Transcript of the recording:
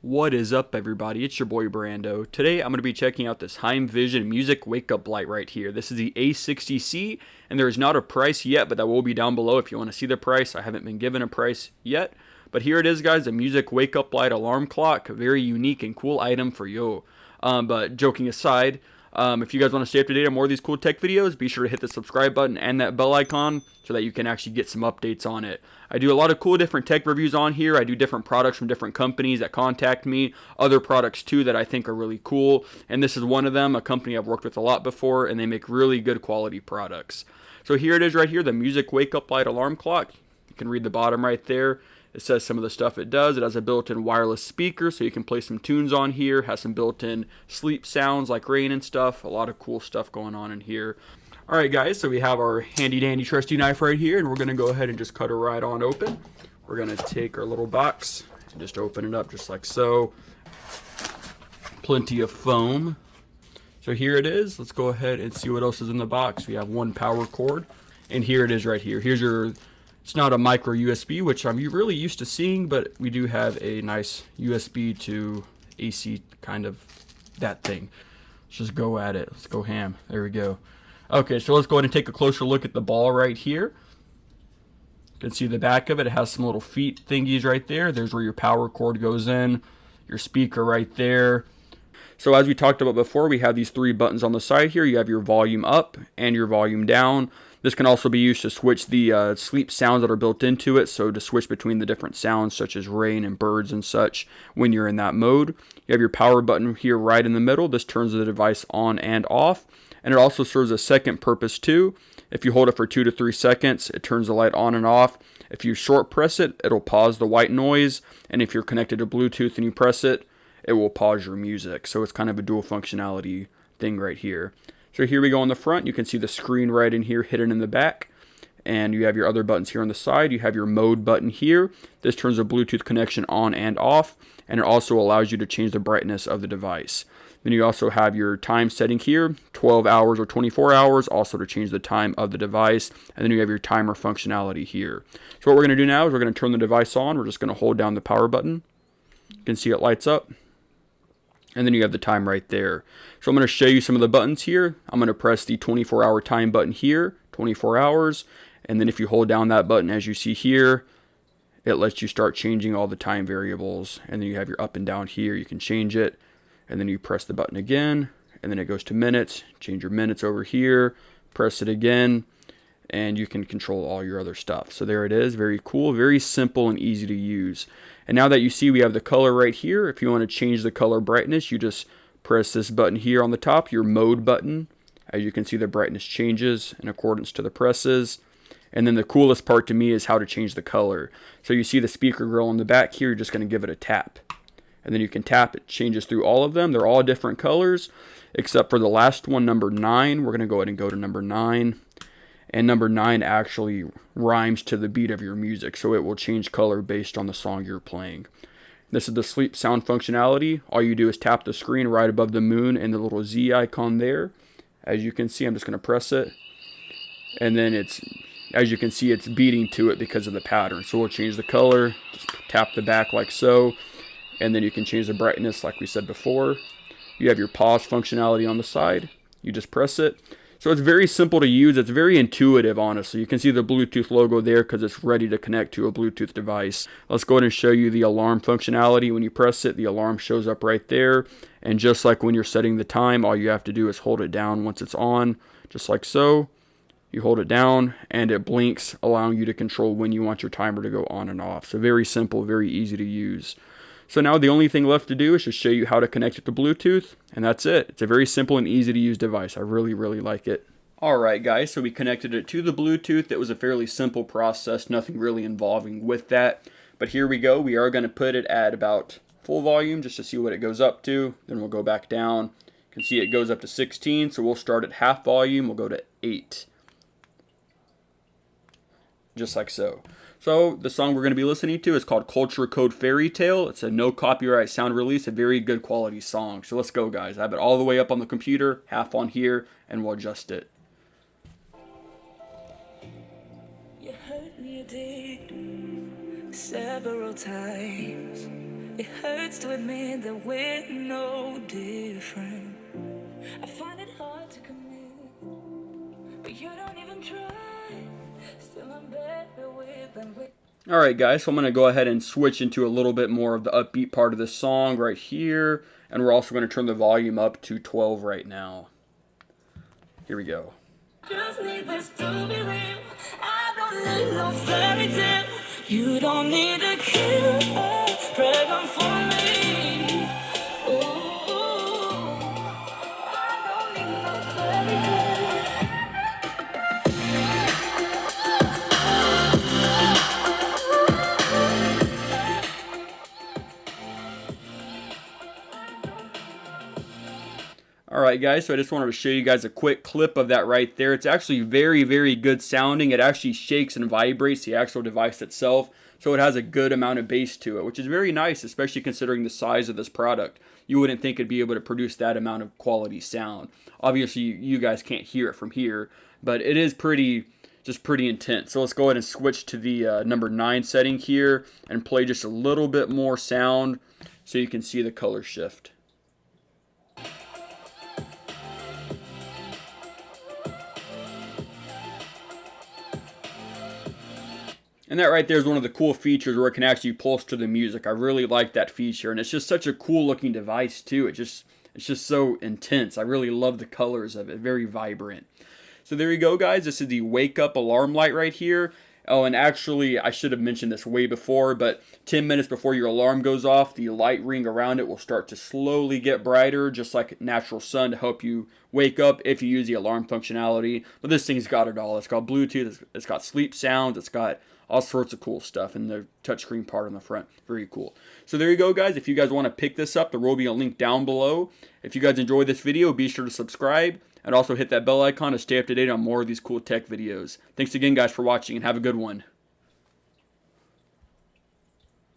What is up, everybody? It's your boy Brando. Today I'm going to be checking out this HiMVision Music Wake Up Light right here. This is the A60C, and there is not a price yet, but that will be down below if you want to see the price. I haven't been given a price yet, but here it is, guys, a Music Wake Up Light alarm clock. A very unique and cool item for you. But joking aside, if you guys want to stay up to date on more of these cool tech videos, be sure to hit the subscribe button and that bell icon so that you can actually get some updates on it. I do a lot of cool different tech reviews on here. I do different products from different companies that contact me, other products too that I think are really cool, and this is one of them, a company I've worked with a lot before, and they make really good quality products. So here it is right here, the Music Wake Up Light alarm clock. You can read the bottom right there. It says some of the stuff it does. It has a built-in wireless speaker so you can play some tunes on here. It has some built-in sleep sounds like rain and stuff. A lot of cool stuff going on in here. Alright guys, so we have our handy dandy trusty knife right here, and we're going to go ahead and just cut it right on open. We're going to take our little box and just open it up just like so. Plenty of foam. So here it is. Let's go ahead and see what else is in the box. We have one power cord, and here it is right here. Here's your, it's not a micro USB, which I'm really used to seeing, but we do have a nice USB to AC kind of that thing. Let's just go at it. Let's go ham. There we go. Okay, so let's go ahead and take a closer look at the ball right here. You can see the back of it. It has some little feet thingies right there. There's where your power cord goes in, your speaker right there. So as we talked about before, we have these three buttons on the side here. You have your volume up and your volume down. This can also be used to switch the sleep sounds that are built into it, so to switch between the different sounds such as rain and birds and such when you're in that mode. You have your power button here right in the middle. This turns the device on and off. And it also serves a second purpose too. If you hold it for 2 to 3 seconds, it turns the light on and off. If you short press it, it'll pause the white noise. And if you're connected to Bluetooth and you press it, it will pause your music. So it's kind of a dual functionality thing right here. So here we go on the front. You can see the screen right in here hidden in the back. And you have your other buttons here on the side. You have your mode button here. This turns the Bluetooth connection on and off. And it also allows you to change the brightness of the device. Then you also have your time setting here, 12 hours or 24 hours, also to change the time of the device. And then you have your timer functionality here. So what we're going to do now is we're going to turn the device on. We're just going to hold down the power button. You can see it lights up. And then you have the time right there. So I'm going to show you some of the buttons here. I'm going to press the 24-hour time button here, 24 hours. And then if you hold down that button, as you see here, it lets you start changing all the time variables. And then you have your up and down here. You can change it. And then you press the button again, and then it goes to minutes. Change your minutes over here, press it again, and you can control all your other stuff. So there it is, very cool, very simple and easy to use. And now that you see we have the color right here, if you want to change the color brightness, you just press this button here on the top, your mode button. As you can see, the brightness changes in accordance to the presses. And then the coolest part to me is how to change the color. So you see the speaker grill on the back here, you're just going to give it a tap. And then you can tap, it changes through all of them. They're all different colors, except for the last one, number 9. We're going to go ahead and go to number 9. And number 9 actually rhymes to the beat of your music, so it will change color based on the song you're playing. This is the sleep sound functionality. All you do is tap the screen right above the moon and the little Z icon there. As you can see, I'm just going to press it. And then as you can see, it's beating to it because of the pattern. So we'll change the color, just tap the back like so. And then you can change the brightness like we said before. You have your pause functionality on the side. You just press it. So it's very simple to use. It's very intuitive, honestly. You can see the Bluetooth logo there because it's ready to connect to a Bluetooth device. Let's go ahead and show you the alarm functionality. When you press it, the alarm shows up right there. And just like when you're setting the time, all you have to do is hold it down once it's on, just like so. You hold it down and it blinks, allowing you to control when you want your timer to go on and off. So very simple, very easy to use. So now the only thing left to do is just show you how to connect it to Bluetooth, and that's it. It's a very simple and easy to use device. I really, really like it. Alright guys, so we connected it to the Bluetooth. It was a fairly simple process, nothing really involving with that. But here we go. We are going to put it at about full volume just to see what it goes up to. Then we'll go back down. You can see it goes up to 16, so we'll start at half volume. We'll go to 8. Just like so. So the song we're going to be listening to is called Culture Code Fairy Tale. It's a no copyright sound release, a very good quality song. So let's go, guys. I have it all the way up on the computer, half on here, and we'll adjust it. You hurt me, you did, several times. It hurts to admit that we're no different. I find it hard to commit, but you don't even try. Still I'm better with than with. Alright guys, so I'm going to go ahead and switch into a little bit more of the upbeat part of the song right here. And we're also going to turn the volume up to 12 right now. Here we go. Just need this to be real. I don't need no fairy tale. You don't need a killer pregnant for me. Ooh, I don't need no fairy tale. Alright guys, so I just wanted to show you guys a quick clip of that right there. It's actually very, very good sounding. It actually shakes and vibrates the actual device itself, so it has a good amount of bass to it, which is very nice, especially considering the size of this product. You wouldn't think it'd be able to produce that amount of quality sound. Obviously, you guys can't hear it from here, but it is pretty intense. So let's go ahead and switch to the number 9 setting here and play just a little bit more sound so you can see the color shift. And that right there is one of the cool features where it can actually pulse to the music. I really like that feature, and it's just such a cool looking device too. It's just so intense. I really love the colors of it. Very vibrant. So there you go, guys. This is the wake up alarm light right here. Oh, and actually, I should have mentioned this way before, but 10 minutes before your alarm goes off, the light ring around it will start to slowly get brighter, just like natural sun, to help you wake up if you use the alarm functionality. But this thing's got it all. It's got Bluetooth, it's got sleep sounds, it's got all sorts of cool stuff, and the touchscreen part on the front. Very cool. So there you go, guys. If you guys want to pick this up, there will be a link down below. If you guys enjoyed this video, be sure to subscribe, and also hit that bell icon to stay up to date on more of these cool tech videos. Thanks again, guys, for watching, and have a good one.